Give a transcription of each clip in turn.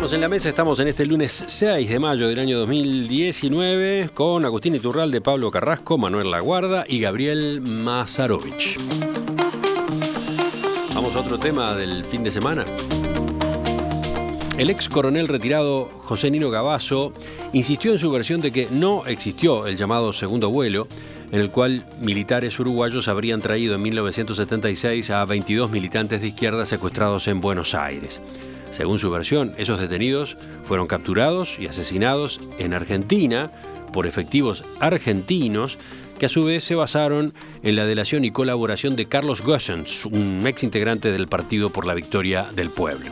Seguimos en la mesa, estamos en este lunes 6 de mayo del año 2019 con Agustín Iturralde, Pablo Carrasco, Manuel Laguarda y Gabriel Mazarovich. Vamos a otro tema del fin de semana. El ex coronel retirado José Nino Gavazo insistió en su versión de que no existió el llamado segundo vuelo, en el cual militares uruguayos habrían traído en 1976 a 22 militantes de izquierda secuestrados en Buenos Aires. Según su versión, esos detenidos fueron capturados y asesinados en Argentina por efectivos argentinos que a su vez se basaron en la delación y colaboración de Carlos Gossens, un ex integrante del Partido por la Victoria del Pueblo.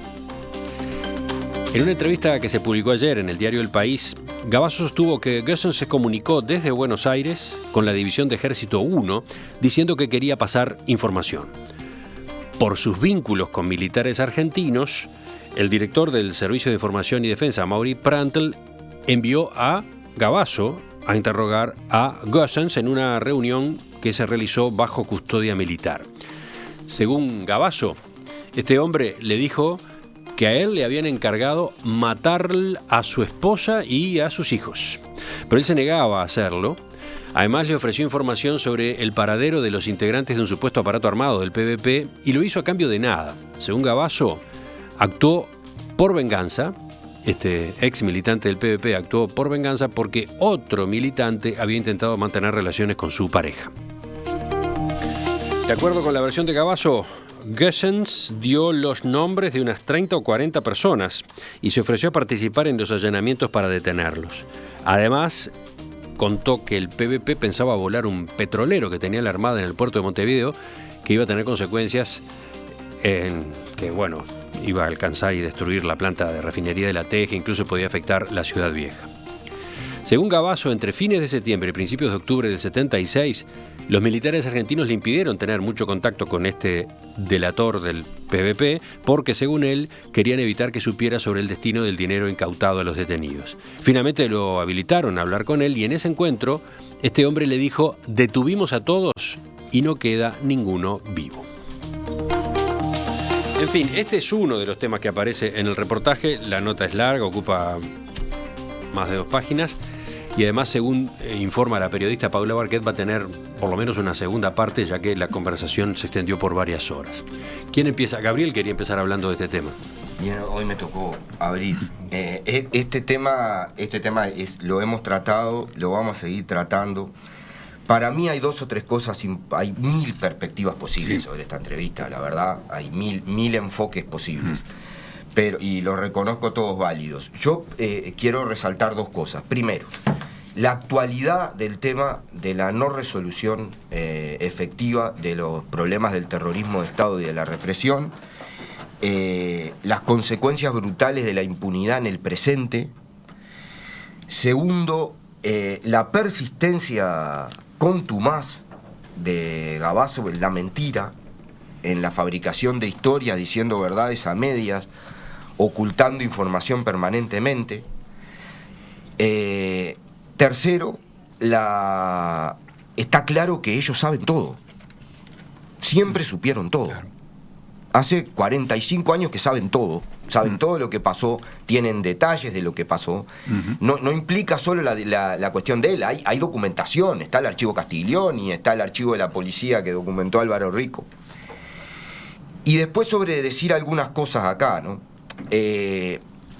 En una entrevista que se publicó ayer en el diario El País, Gavazo sostuvo que Gossens se comunicó desde Buenos Aires con la División de Ejército 1 diciendo que quería pasar información. Por sus vínculos con militares argentinos, el director del Servicio de Información y Defensa, Mauri Prantl, envió a Gavazo a interrogar a Gossens en una reunión que se realizó bajo custodia militar. Según Gavazo, este hombre le dijo que a él le habían encargado matar a su esposa y a sus hijos, pero él se negaba a hacerlo. Además, le ofreció información sobre el paradero de los integrantes de un supuesto aparato armado del PVP y lo hizo a cambio de nada. Según Gavazo, actuó por venganza. Este ex militante del PVP actuó por venganza porque otro militante había intentado mantener relaciones con su pareja. De acuerdo con la versión de Gavazo, Gossens dio los nombres de unas 30 o 40 personas y se ofreció a participar en los allanamientos para detenerlos. Además, contó que el PVP pensaba volar un petrolero que tenía la Armada en el puerto de Montevideo, que iba a tener consecuencias iba a alcanzar y destruir la planta de refinería de La Teja, incluso podía afectar la Ciudad Vieja. Según Gavazo, entre fines de septiembre y principios de octubre del 76, los militares argentinos le impidieron tener mucho contacto con este delator del PVP porque, según él, querían evitar que supiera sobre el destino del dinero incautado a los detenidos. Finalmente lo habilitaron a hablar con él y en ese encuentro este hombre le dijo: detuvimos a todos y no queda ninguno vivo. En fin, este es uno de los temas que aparece en el reportaje. La nota es larga, ocupa más de 2 páginas. Y además, según informa la periodista Paula Barquet, va a tener por lo menos una segunda parte, ya que la conversación se extendió por varias horas. ¿Quién empieza? Gabriel quería empezar hablando de este tema. Bien, hoy me tocó abrir. Este tema lo hemos tratado, lo vamos a seguir tratando. Para mí hay 2 o 3 cosas, hay 1000 perspectivas posibles sobre esta entrevista, la verdad, hay 1000 enfoques posibles. Y los reconozco todos válidos. Yo quiero resaltar 2 cosas. Primero, la actualidad del tema de la no resolución efectiva de los problemas del terrorismo de Estado y de la represión, las consecuencias brutales de la impunidad en el presente. Segundo, la persistencia contumaz de Gavazo en la mentira, en la fabricación de historias, diciendo verdades a medias, ocultando información permanentemente. Tercero, está claro que ellos saben todo. Siempre supieron todo. Hace 45 años que saben todo todo lo que pasó, tienen detalles de lo que pasó. No implica solo la cuestión de él, hay documentación, está el archivo Castiglioni, está el archivo de la policía que documentó Álvaro Rico. Y después, sobre decir algunas cosas acá, ¿no?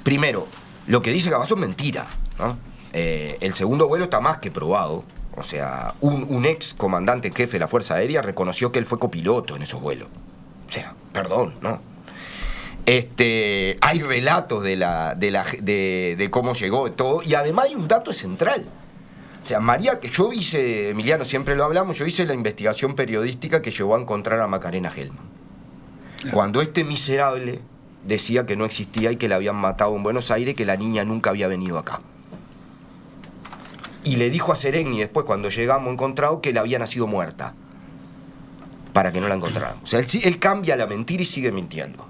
Primero, lo que dice Gavazo es mentira, ¿no? El segundo vuelo está más que probado. O sea, un ex comandante en jefe de la Fuerza Aérea reconoció que él fue copiloto en esos vuelos. O sea, perdón, ¿no? Hay relatos de cómo llegó todo, y además hay un dato central. O sea, que yo hice, Emiliano, siempre lo hablamos, yo hice la investigación periodística que llevó a encontrar a Macarena Hellman. Cuando este miserable decía que no existía y que la habían matado en Buenos Aires, que la niña nunca había venido acá. Y le dijo a Seregni después, cuando llegamos encontrado, que la había nacido muerta, para que no la encontraran. O sea, él cambia la mentira y sigue mintiendo.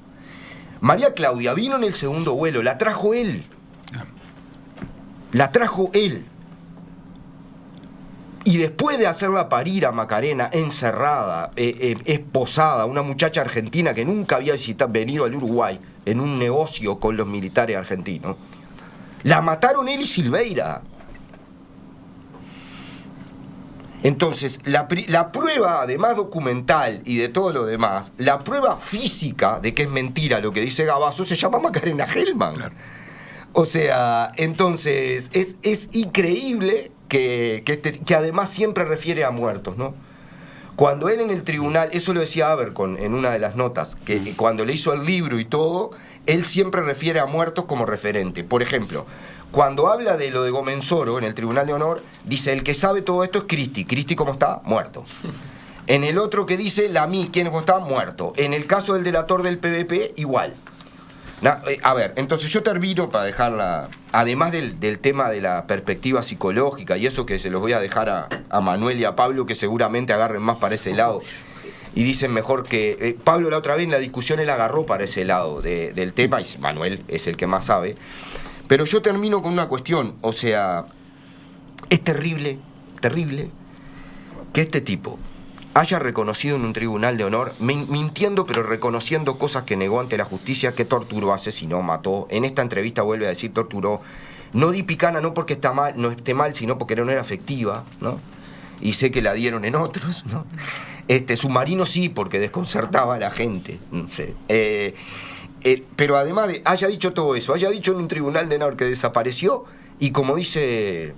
María Claudia vino en el segundo vuelo, la trajo él. La trajo él. Y después de hacerla parir a Macarena, encerrada, esposada, una muchacha argentina que nunca había venido al Uruguay en un negocio con los militares argentinos, la mataron él y Silveira. Entonces, la prueba, además documental y de todo lo demás, la prueba física de que es mentira lo que dice Gavazo, se llama Macarena Hellman. Claro. O sea, entonces, es increíble que además siempre refiere a muertos, ¿no? Cuando él en el tribunal, eso lo decía Abercon en una de las notas, que cuando le hizo el libro y todo, él siempre refiere a muertos como referente. Por ejemplo, cuando habla de lo de Gomenzoro en el Tribunal de Honor, dice, el que sabe todo esto es Cristi. Cristi, ¿cómo está? Muerto. En el otro que dice, Lamy, ¿quién está? Muerto. En el caso del delator del PVP, igual. A ver, entonces yo termino para dejarla, además del tema de la perspectiva psicológica y eso que se los voy a dejar a Manuel y a Pablo, que seguramente agarren más para ese lado y dicen mejor que... Pablo la otra vez en la discusión él agarró para ese lado del tema y Manuel es el que más sabe. Pero yo termino con una cuestión, o sea, es terrible que este tipo haya reconocido en un tribunal de honor, mintiendo pero reconociendo cosas que negó ante la justicia, que torturó, asesinó, mató. En esta entrevista vuelve a decir torturó. No di picana no porque está mal, no esté mal, sino porque no era efectiva, ¿no? Y sé que la dieron en otros, ¿no? Submarino sí, porque desconcertaba a la gente, no sé. Pero además haya dicho todo eso, haya dicho en un tribunal de honor que desapareció, y como dice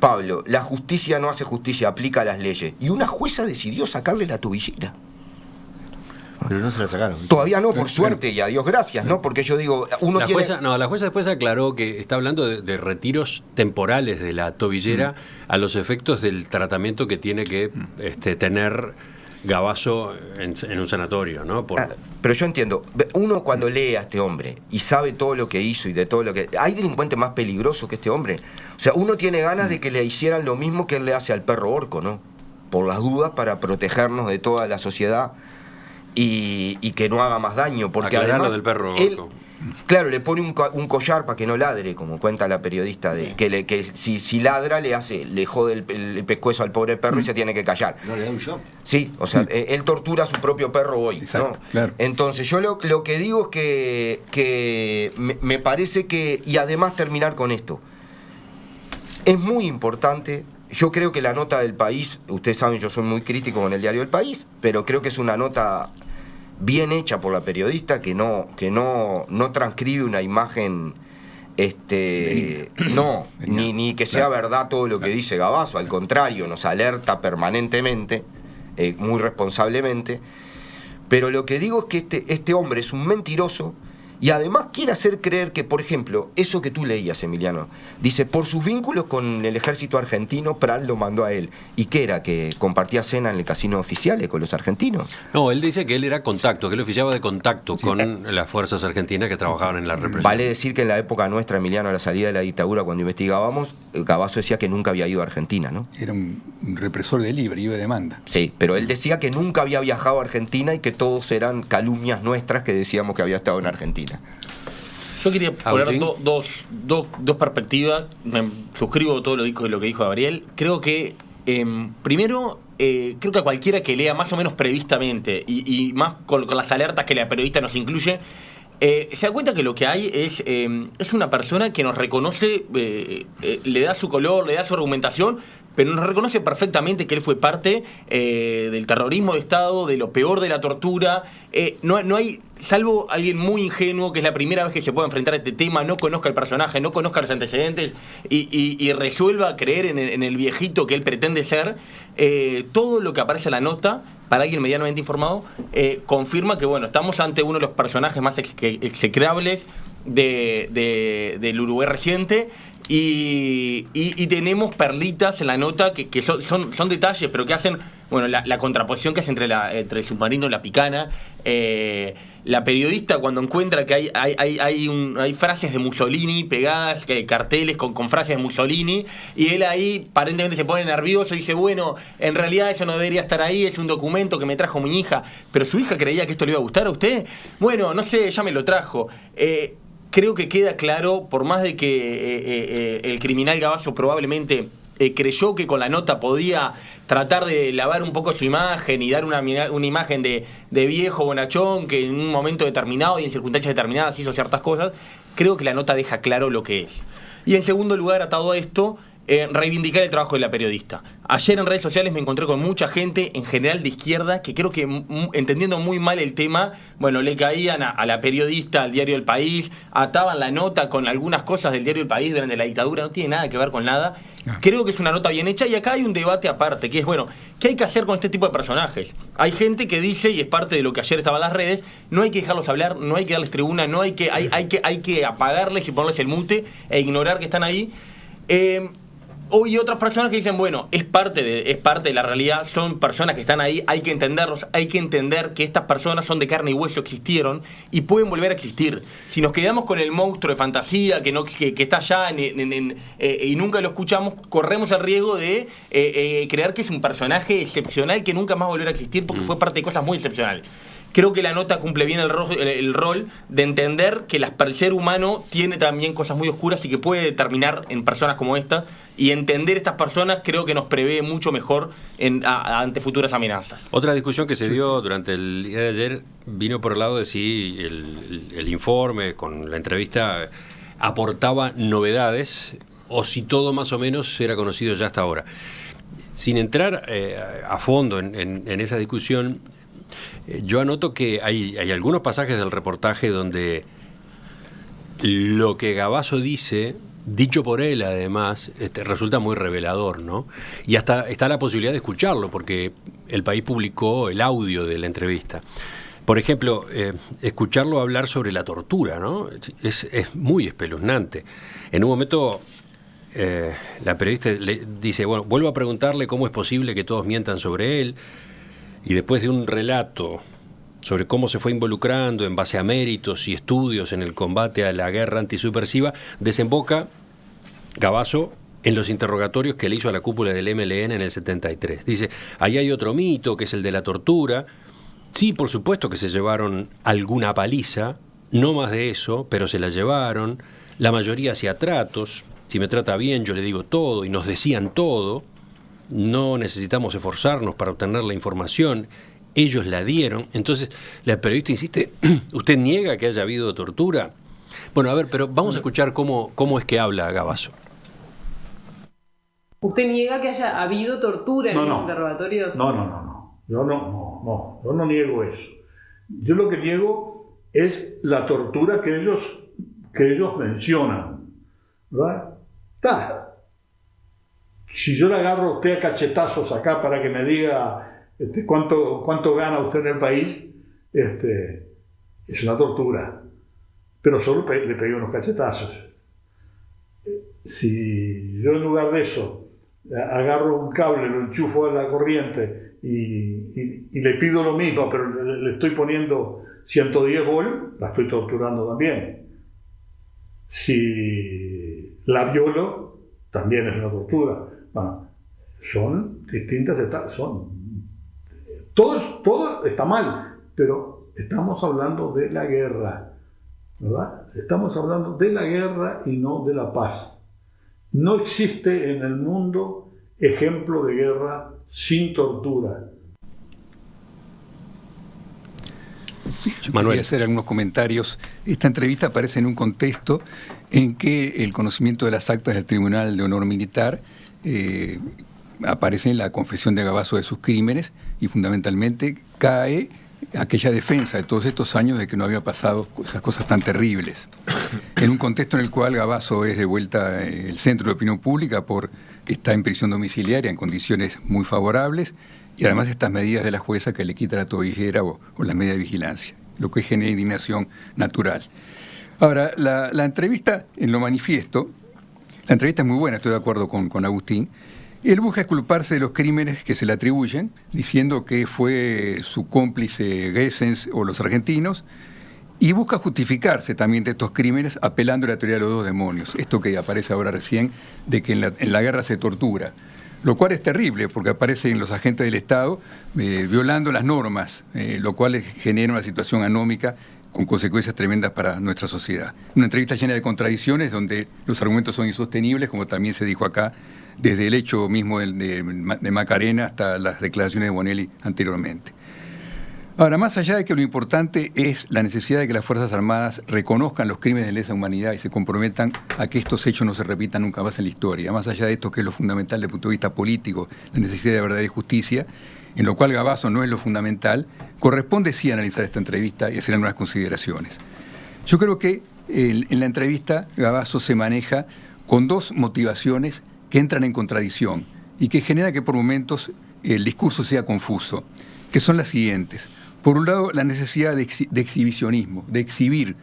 Pablo, la justicia no hace justicia, aplica las leyes. Y una jueza decidió sacarle la tobillera. Pero no se la sacaron. Todavía no, por suerte, y a Dios gracias, ¿no? Porque yo digo, la jueza después aclaró que está hablando de retiros temporales de la tobillera a los efectos del tratamiento que tiene que tener Gavazo en un sanatorio, ¿no? Pero yo entiendo, uno cuando lee a este hombre y sabe todo lo que hizo y de todo lo que... ¿Hay delincuente más peligroso que este hombre? O sea, uno tiene ganas de que le hicieran lo mismo que él le hace al perro orco, ¿no? Por las dudas, para protegernos de toda la sociedad y que no haga más daño. Porque aclarar además lo del perro orco. Claro, le pone un collar para que no ladre, como cuenta la periodista, que si ladra le jode el pescuezo al pobre perro y se tiene que callar. No le da un shock. Sí, o sea, él tortura a su propio perro hoy. Exacto, ¿no? claro. Entonces yo lo que digo es que me parece que, y además terminar con esto, es muy importante. Yo creo que la nota del País, ustedes saben, yo soy muy crítico con el diario El País, pero creo que es una nota bien hecha por la periodista, que no transcribe una imagen ni que sea verdad todo lo que dice Gavazo, al contrario, nos alerta permanentemente, muy responsablemente. Pero lo que digo es que este hombre es un mentiroso y además quiere hacer creer que, por ejemplo, eso que tú leías, Emiliano, dice, por sus vínculos con el ejército argentino, Prat lo mandó a él. ¿Y qué era? ¿Que compartía cena en el casino oficiales con los argentinos? No, él dice que él era contacto, que él oficiaba de contacto con las fuerzas argentinas que trabajaban en la represión. Vale decir que en la época nuestra, Emiliano, a la salida de la dictadura, cuando investigábamos, Gavazo decía que nunca había ido a Argentina, ¿no? Era un represor de libre, iba de demanda. Sí, pero él decía que nunca había viajado a Argentina y que todos eran calumnias nuestras que decíamos que había estado en Argentina. Yo quería poner dos perspectivas. Me suscribo todo lo que dijo Gabriel. Creo que, primero, creo que a cualquiera que lea más o menos previstamente y más con las alertas que la periodista nos incluye, se da cuenta que lo que hay es una persona que nos reconoce, le da su color, le da su argumentación, pero nos reconoce perfectamente que él fue parte del terrorismo de Estado, de lo peor de la tortura. No hay, salvo alguien muy ingenuo, que es la primera vez que se puede enfrentar a este tema, no conozca el personaje, no conozca los antecedentes y resuelva creer en el viejito que él pretende ser. Todo lo que aparece en la nota, para alguien medianamente informado, confirma que bueno, estamos ante uno de los personajes más execrables del Uruguay reciente. Y tenemos perlitas en la nota que son detalles, pero que hacen, bueno, la contraposición que hace entre el submarino y la picana. La periodista, cuando encuentra que hay frases de Mussolini pegadas, carteles con frases de Mussolini, y él ahí aparentemente se pone nervioso y dice, bueno, en realidad eso no debería estar ahí, es un documento que me trajo mi hija, pero su hija creía que esto le iba a gustar a usted. Bueno, no sé, ya me lo trajo. Creo que queda claro, por más de que el criminal Gavazo probablemente creyó que con la nota podía tratar de lavar un poco su imagen y dar una imagen de viejo bonachón que en un momento determinado y en circunstancias determinadas hizo ciertas cosas, creo que la nota deja claro lo que es. Y en segundo lugar, atado a esto, reivindicar el trabajo de la periodista. Ayer en redes sociales me encontré con mucha gente, en general de izquierda, que creo que entendiendo muy mal el tema, bueno, le caían a la periodista, al diario El País, ataban la nota con algunas cosas del diario El País durante la dictadura, no tiene nada que ver con nada. Creo que es una nota bien hecha y acá hay un debate aparte, que es, bueno, ¿qué hay que hacer con este tipo de personajes? Hay gente que dice, y es parte de lo que ayer estaba en las redes, no hay que dejarlos hablar, no hay que darles tribuna, hay que apagarles y ponerles el mute e ignorar que están ahí. Y otras personas que dicen, bueno, es parte de la realidad, son personas que están ahí, hay que entenderlos, hay que entender que estas personas son de carne y hueso, existieron y pueden volver a existir. Si nos quedamos con el monstruo de fantasía que está allá y nunca lo escuchamos, corremos el riesgo de creer que es un personaje excepcional que nunca más volverá a existir porque fue parte de cosas muy excepcionales. Creo que la nota cumple bien el rol de entender que el ser humano tiene también cosas muy oscuras y que puede terminar en personas como esta, y entender estas personas creo que nos prevé mucho mejor ante futuras amenazas. Otra discusión que se dio durante el día de ayer vino por el lado de si el informe con la entrevista aportaba novedades o si todo más o menos era conocido ya hasta ahora. Sin entrar a fondo en esa discusión, yo anoto que hay algunos pasajes del reportaje donde lo que Gavazo dice, dicho por él además, resulta muy revelador, ¿no? Y hasta está la posibilidad de escucharlo, porque El País publicó el audio de la entrevista. Por ejemplo, escucharlo hablar sobre la tortura, ¿no? Es muy espeluznante. En un momento la periodista le dice, bueno, vuelvo a preguntarle cómo es posible que todos mientan sobre él. Y después de un relato sobre cómo se fue involucrando en base a méritos y estudios en el combate a la guerra antisubversiva, desemboca Gavazo en los interrogatorios que le hizo a la cúpula del MLN en el 73. Dice, ahí hay otro mito, que es el de la tortura. Sí, por supuesto que se llevaron alguna paliza, no más de eso, pero se la llevaron. La mayoría hacía tratos. Si me trata bien, yo le digo todo, y nos decían todo. No necesitamos esforzarnos para obtener la información, ellos la dieron. Entonces la periodista insiste, ¿usted niega que haya habido tortura? Bueno, a ver, pero vamos a escuchar cómo es que habla Gavazo. ¿Usted niega que haya habido tortura en los interrogatorios? No. Yo no niego eso. Yo lo que niego es la tortura que ellos mencionan, ¿verdad? Si yo le agarro a usted a cachetazos acá para que me diga cuánto gana usted en el país, es una tortura. Pero solo le pegué unos cachetazos. Si yo en lugar de eso agarro un cable, lo enchufo a la corriente y le pido lo mismo, pero le estoy poniendo 110 volts, la estoy torturando también. Si la violo, también es una tortura. Bueno, son distintas etapas, todo está mal, pero estamos hablando de la guerra, ¿verdad? Estamos hablando de la guerra y no de la paz. No existe en el mundo ejemplo de guerra sin tortura. Sí, yo quería hacer algunos comentarios. Esta entrevista aparece en un contexto en que el conocimiento de las actas del Tribunal de Honor Militar aparece en la confesión de Gavazo de sus crímenes y fundamentalmente cae aquella defensa de todos estos años de que no había pasado esas cosas tan terribles. En un contexto en el cual Gavazo es de vuelta el centro de opinión pública porque está en prisión domiciliaria en condiciones muy favorables y además estas medidas de la jueza que le quita la tobillera o la media de vigilancia, lo que genera indignación natural. Ahora, la entrevista en lo manifiesto, la entrevista es muy buena, estoy de acuerdo con Agustín. Él busca exculparse de los crímenes que se le atribuyen, diciendo que fue su cómplice Gessens o los argentinos, y busca justificarse también de estos crímenes apelando a la teoría de los dos demonios, esto que aparece ahora recién, de que en la guerra se tortura, lo cual es terrible porque aparecen los agentes del Estado violando las normas, lo cual genera una situación anómica con consecuencias tremendas para nuestra sociedad. Una entrevista llena de contradicciones donde los argumentos son insostenibles, como también se dijo acá, desde el hecho mismo de Macarena hasta las declaraciones de Bonelli anteriormente. Ahora, más allá de que lo importante es la necesidad de que las Fuerzas Armadas reconozcan los crímenes de lesa humanidad y se comprometan a que estos hechos no se repitan nunca más en la historia, más allá de esto que es lo fundamental desde el punto de vista político, la necesidad de verdad y justicia, en lo cual Gavazo no es lo fundamental, corresponde sí analizar esta entrevista y hacer algunas consideraciones. Yo creo que en la entrevista Gavazo se maneja con dos motivaciones que entran en contradicción y que genera que por momentos el discurso sea confuso, que son las siguientes. Por un lado, la necesidad de exhibicionismo, de exhibir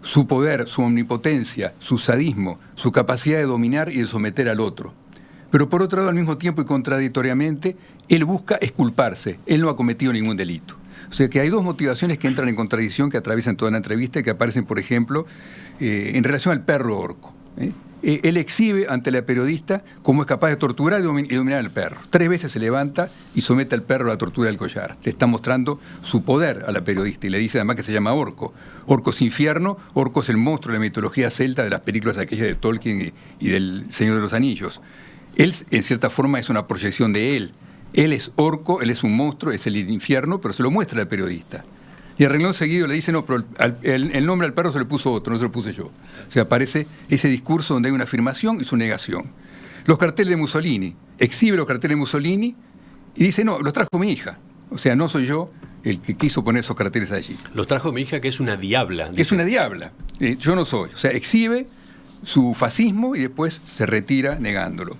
su poder, su omnipotencia, su sadismo, su capacidad de dominar y de someter al otro. Pero por otro lado, al mismo tiempo y contradictoriamente, él busca exculparse, él no ha cometido ningún delito. O sea que hay dos motivaciones que entran en contradicción, que atraviesan toda la entrevista y que aparecen, por ejemplo, en relación al perro Orco. Él exhibe ante la periodista cómo es capaz de torturar y dominar al perro. 3 veces se levanta y somete al perro a la tortura del collar. Le está mostrando su poder a la periodista y le dice además que se llama Orco. Orco es infierno, Orco es el monstruo de la mitología celta de las películas aquellas de Tolkien y del Señor de los Anillos. Él, en cierta forma, es una proyección de él. Él es Orco, él es un monstruo, es el infierno, pero se lo muestra al periodista. Y a renglón seguido le dice, no, pero el nombre al perro se le puso otro, no se lo puse yo. O sea, aparece ese discurso donde hay una afirmación y su negación. Los carteles de Mussolini, exhibe los carteles de Mussolini y dice, no, los trajo mi hija. O sea, no soy yo el que quiso poner esos carteles allí. Los trajo mi hija, que es una diabla. Que es una diabla. Yo no soy. O sea, exhibe su fascismo y después se retira negándolo.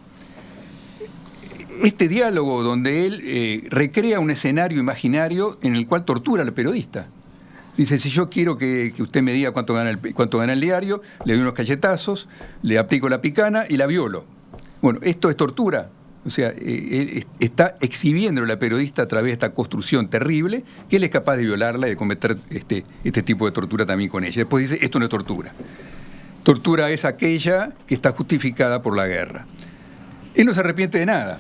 Este diálogo donde él recrea un escenario imaginario en el cual tortura al periodista. Dice, si yo quiero que usted me diga cuánto gana el diario, le doy unos cachetazos, le aplico la picana y la violo. Bueno, esto es tortura. O sea, él está exhibiendo a la periodista a través de esta construcción terrible que él es capaz de violarla y de cometer este tipo de tortura también con ella. Después dice, esto no es tortura. Tortura es aquella que está justificada por la guerra. Él no se arrepiente de nada.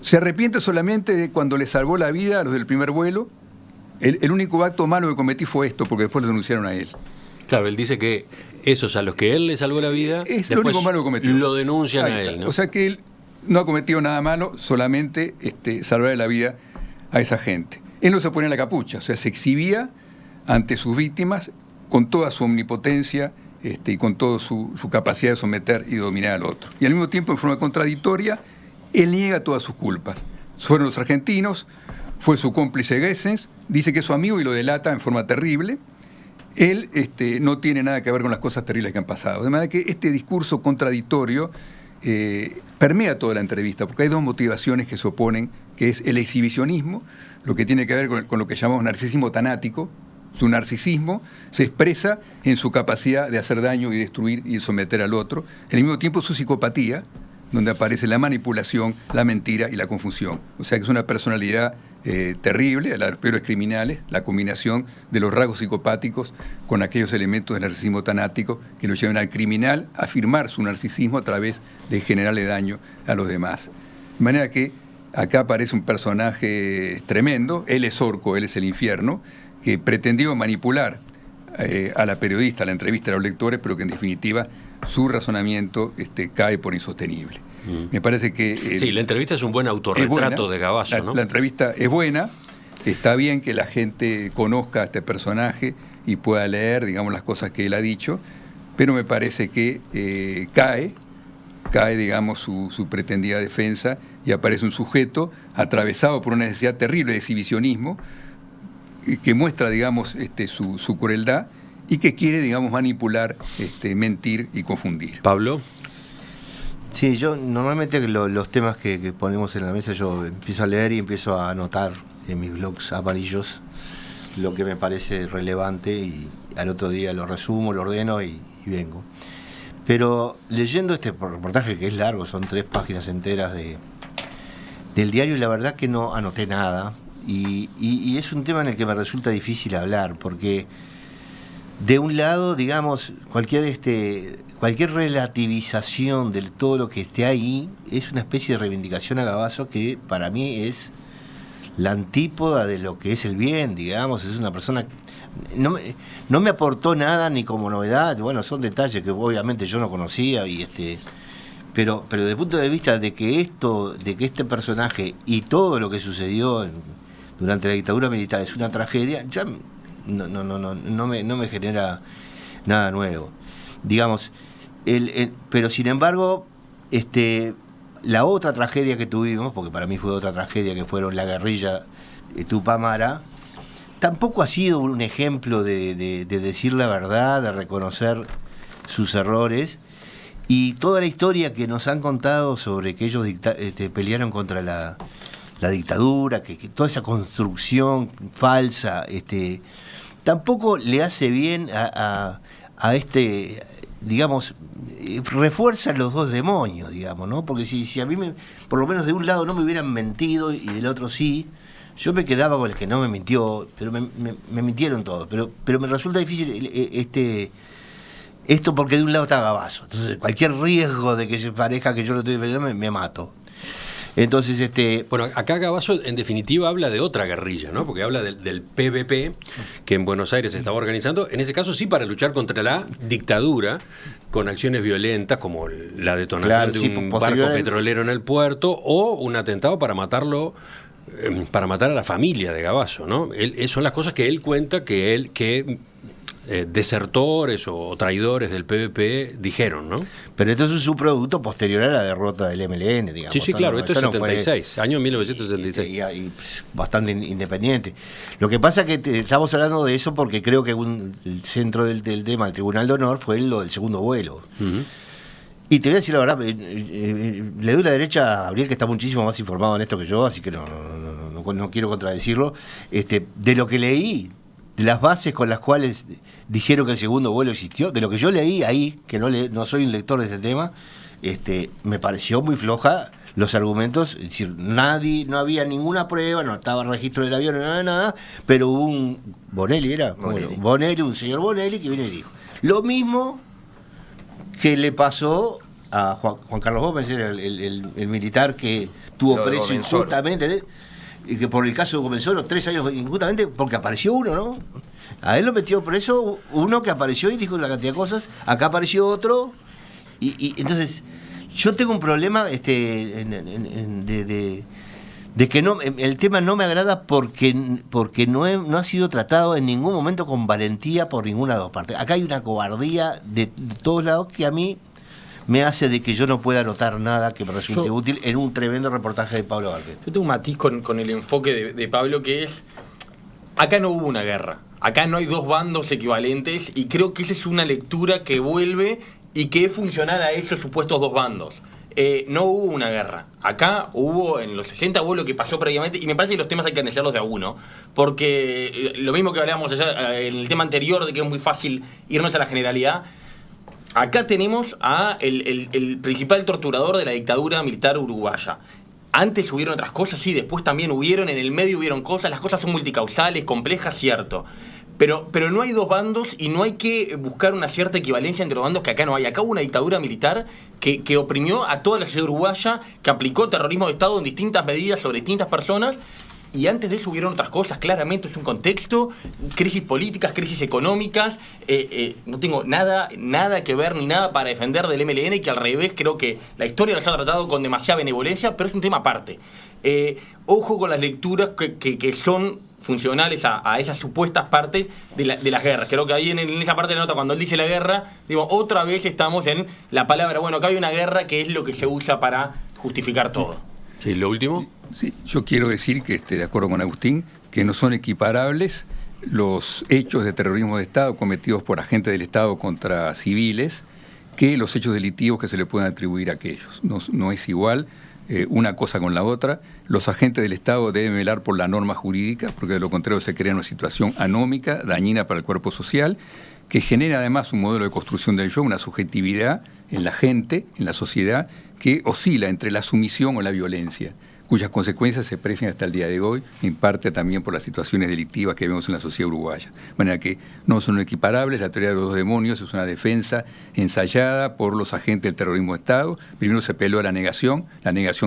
Se arrepiente solamente de cuando le salvó la vida a los del primer vuelo. El único acto malo que cometí fue esto, porque después lo denunciaron a él. Claro, él dice que esos a los que él le salvó la vida, es lo único malo que cometió. Lo denuncian a él, ¿no? O sea que él no ha cometido nada malo, solamente salvar la vida a esa gente. Él no se ponía la capucha, o sea, se exhibía ante sus víctimas con toda su omnipotencia y con toda su capacidad de someter y dominar al otro. Y al mismo tiempo, en forma contradictoria, él niega todas sus culpas. Fueron los argentinos, fue su cómplice Goebbels, dice que es su amigo y lo delata en forma terrible. Él no tiene nada que ver con las cosas terribles que han pasado. De manera que este discurso contradictorio permea toda la entrevista, porque hay dos motivaciones que se oponen, que es el exhibicionismo, lo que tiene que ver con lo que llamamos narcisismo tanático. Su narcisismo se expresa en su capacidad de hacer daño y destruir y someter al otro. En el mismo tiempo su psicopatía, donde aparece la manipulación, la mentira y la confusión. O sea que es una personalidad terrible, a los peores criminales, la combinación de los rasgos psicopáticos con aquellos elementos del narcisismo tanático que lo llevan al criminal a afirmar su narcisismo a través de generarle daño a los demás. De manera que acá aparece un personaje tremendo, él es Orco, él es el infierno, que pretendió manipular a la periodista, a la entrevista a los lectores, pero que en definitiva su razonamiento cae por insostenible. Me parece que... sí, la entrevista es un buen autorretrato de Gavazo, ¿no? La entrevista es buena, está bien que la gente conozca a este personaje y pueda leer, digamos, las cosas que él ha dicho, pero me parece que cae, digamos, su pretendida defensa y aparece un sujeto atravesado por una necesidad terrible de exhibicionismo que muestra, digamos, su crueldad y que quiere, digamos, manipular, mentir y confundir. Pablo. Sí, yo normalmente los temas que ponemos en la mesa yo empiezo a leer y empiezo a anotar en mis blogs amarillos lo que me parece relevante y al otro día lo resumo, lo ordeno y vengo. Pero leyendo este reportaje que es largo, son 3 páginas enteras del diario, y la verdad que no anoté nada y es un tema en el que me resulta difícil hablar porque de un lado, digamos, cualquier relativización de todo lo que esté ahí es una especie de reivindicación a Gavazo que para mí es la antípoda de lo que es el bien, digamos. Es una persona que no me aportó nada ni como novedad. Bueno, son detalles que obviamente yo no conocía pero desde el punto de vista de que este personaje y todo lo que sucedió durante la dictadura militar es una tragedia, ya no me genera nada nuevo. Digamos, pero sin embargo, la otra tragedia que tuvimos, porque para mí fue otra tragedia, que fueron la guerrilla Tupamara, tampoco ha sido un ejemplo de decir la verdad, de reconocer sus errores, y toda la historia que nos han contado sobre que ellos pelearon contra la dictadura, que toda esa construcción falsa, tampoco le hace bien a digamos, refuerzan los dos demonios, digamos, ¿no? Porque si a mí, por lo menos de un lado no me hubieran mentido y del otro sí, yo me quedaba con el que no me mintió, pero me mintieron todos. Pero me resulta difícil esto porque de un lado está Gabazo. Entonces, cualquier riesgo de que se parezca que yo lo estoy defendiendo, me mato. Entonces, Bueno, acá Gabazo en definitiva habla de otra guerrilla, ¿no? Porque habla del PVP que en Buenos Aires se estaba organizando, en ese caso sí para luchar contra la dictadura, con acciones violentas como la detonación de un barco petrolero en el puerto o un atentado para matar a la familia de Gabazo, ¿no? Son las cosas que él cuenta que desertores o traidores del PVP dijeron, ¿no? Pero esto es un subproducto posterior a la derrota del MLN, digamos. Sí, claro, esto es 76, año 1976. Y bastante independiente. Lo que pasa es que estamos hablando de eso porque creo que el centro del tema del Tribunal de Honor fue lo del segundo vuelo. Uh-huh. Y te voy a decir la verdad, le doy la derecha a Gabriel, que está muchísimo más informado en esto que yo, así que no quiero contradecirlo. De lo que leí, de las bases con las cuales dijeron que el segundo vuelo existió, de lo que yo leí ahí, que no soy un lector de ese tema, me pareció muy floja los argumentos. Es decir, no había ninguna prueba, no estaba registro del avión, nada, pero hubo un Bonelli, un señor Bonelli que vino y dijo lo mismo que le pasó a Juan Carlos Gómez, el militar que tuvo preso injustamente, y que por el caso comenzó los 3 años injustamente porque apareció uno, ¿no? A él lo metió preso uno que apareció y dijo una cantidad de cosas, acá apareció otro, y entonces yo tengo un problema de que el tema no me agrada porque no ha sido tratado en ningún momento con valentía por ninguna de las dos partes. Acá hay una cobardía de todos lados que a mí me hace de que yo no pueda anotar nada que me resulte útil en un tremendo reportaje de Pablo Barquet. Yo tengo un matiz con el enfoque de Pablo, que es: acá no hubo una guerra, acá no hay dos bandos equivalentes, y creo que esa es una lectura que vuelve y que es funcional a esos supuestos dos bandos. No hubo una guerra. Acá hubo, en los 60 hubo lo que pasó previamente, y me parece que los temas hay que analizarlos de a uno, porque lo mismo que hablábamos en el tema anterior, de que es muy fácil irnos a la generalidad. Acá tenemos a el principal torturador de la dictadura militar uruguaya. Antes hubieron otras cosas, sí, después también hubieron, en el medio hubieron cosas, las cosas son multicausales, complejas, cierto. Pero no hay dos bandos y no hay que buscar una cierta equivalencia entre los bandos, que acá no hay. Acá hubo una dictadura militar que oprimió a toda la sociedad uruguaya, que aplicó terrorismo de Estado en distintas medidas sobre distintas personas. Y antes de eso hubieron otras cosas, claramente es un contexto, crisis políticas, crisis económicas. No tengo nada que ver ni nada para defender del MLN, y que al revés creo que la historia los ha tratado con demasiada benevolencia, pero es un tema aparte. Ojo con las lecturas que son funcionales a esas supuestas partes de las guerras. Creo que ahí en esa parte de la nota, cuando él dice la guerra, digo, otra vez estamos en la palabra, bueno, acá hay una guerra que es lo que se usa para justificar todo. Sí, lo último. Sí, yo quiero decir que, de acuerdo con Agustín, que no son equiparables los hechos de terrorismo de Estado cometidos por agentes del Estado contra civiles que los hechos delictivos que se le pueden atribuir a aquellos. No es igual una cosa con la otra. Los agentes del Estado deben velar por la norma jurídica, porque de lo contrario se crea una situación anómica, dañina para el cuerpo social, que genera además un modelo de construcción del yo, una subjetividad en la gente, en la sociedad, que oscila entre la sumisión o la violencia, cuyas consecuencias se aprecian hasta el día de hoy, en parte también por las situaciones delictivas que vemos en la sociedad uruguaya. De manera que no son equiparables. La teoría de los dos demonios es una defensa ensayada por los agentes del terrorismo de Estado. Primero se apeló a la negación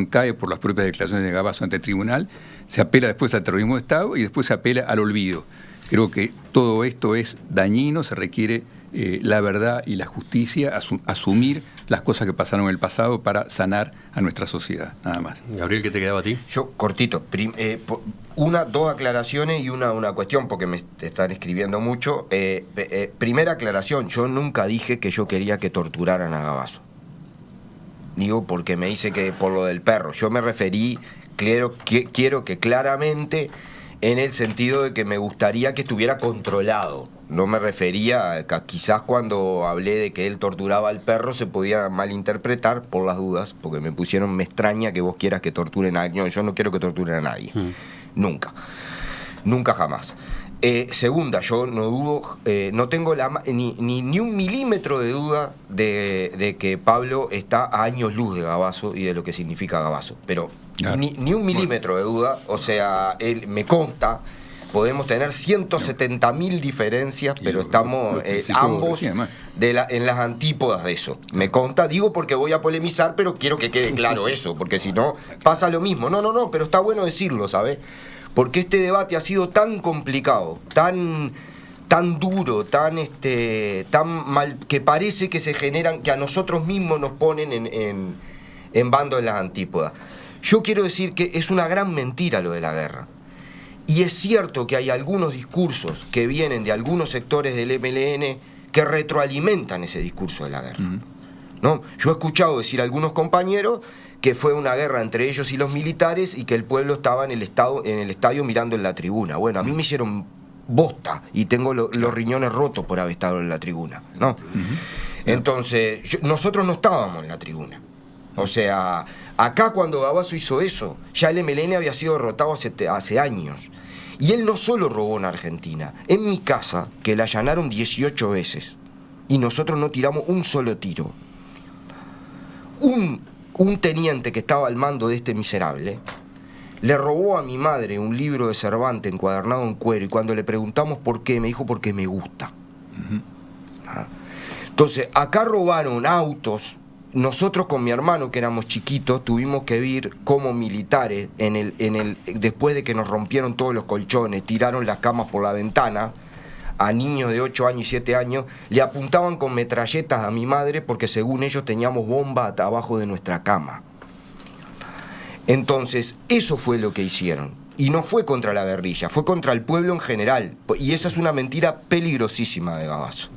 cae por las propias declaraciones de Gabazo ante el tribunal, se apela después al terrorismo de Estado y después se apela al olvido. Creo que todo esto es dañino, se requiere la verdad y la justicia, asumir las cosas que pasaron en el pasado para sanar a nuestra sociedad, nada más. Gabriel, ¿qué te quedaba a ti? Yo, cortito, dos aclaraciones y una cuestión, porque me están escribiendo mucho. Primera aclaración, yo nunca dije que yo quería que torturaran a Gavazo. Digo, porque me dice que por lo del perro. Yo me referí, quiero que claramente, en el sentido de que me gustaría que estuviera controlado. No me refería a quizás cuando hablé de que él torturaba al perro se podía malinterpretar por las dudas, porque me extraña que vos quieras que torturen a alguien. Yo no quiero que torturen a nadie. Nunca jamás. Segunda, yo no dudo, no tengo ni un milímetro de duda de que Pablo está a años luz de Gavazo y de lo que significa Gavazo, pero ni un milímetro de duda. O sea, él me consta. Podemos tener 170.000 diferencias, pero estamos ambos en las antípodas de eso. Me consta, digo porque voy a polemizar, pero quiero que quede claro eso, porque si no pasa lo mismo. No, pero está bueno decirlo, ¿sabes? Porque este debate ha sido tan complicado, tan duro, tan mal, que parece que se generan, que a nosotros mismos nos ponen en bando en las antípodas. Yo quiero decir que es una gran mentira lo de la guerra. Y es cierto que hay algunos discursos que vienen de algunos sectores del MLN que retroalimentan ese discurso de la guerra. ¿No? Yo he escuchado decir a algunos compañeros que fue una guerra entre ellos y los militares y que el pueblo estaba en el estadio mirando en la tribuna. Bueno, a mí me hicieron bosta y tengo los riñones rotos por haber estado en la tribuna, ¿no? Entonces, nosotros no estábamos en la tribuna. O sea, acá cuando Gavazo hizo eso, ya el MLN había sido derrotado hace años. Y él no solo robó en Argentina. En mi casa, que la allanaron 18 veces, y nosotros no tiramos un solo tiro. Un teniente que estaba al mando de este miserable le robó a mi madre un libro de Cervantes encuadernado en cuero, y cuando le preguntamos por qué, me dijo porque me gusta. Entonces, acá robaron autos. Nosotros con mi hermano, que éramos chiquitos, tuvimos que vivir como militares después de que nos rompieron todos los colchones, tiraron las camas por la ventana, a niños de 8 años y 7 años, le apuntaban con metralletas a mi madre porque según ellos teníamos bombas abajo de nuestra cama. Entonces, eso fue lo que hicieron. Y no fue contra la guerrilla, fue contra el pueblo en general. Y esa es una mentira peligrosísima de Gavazo.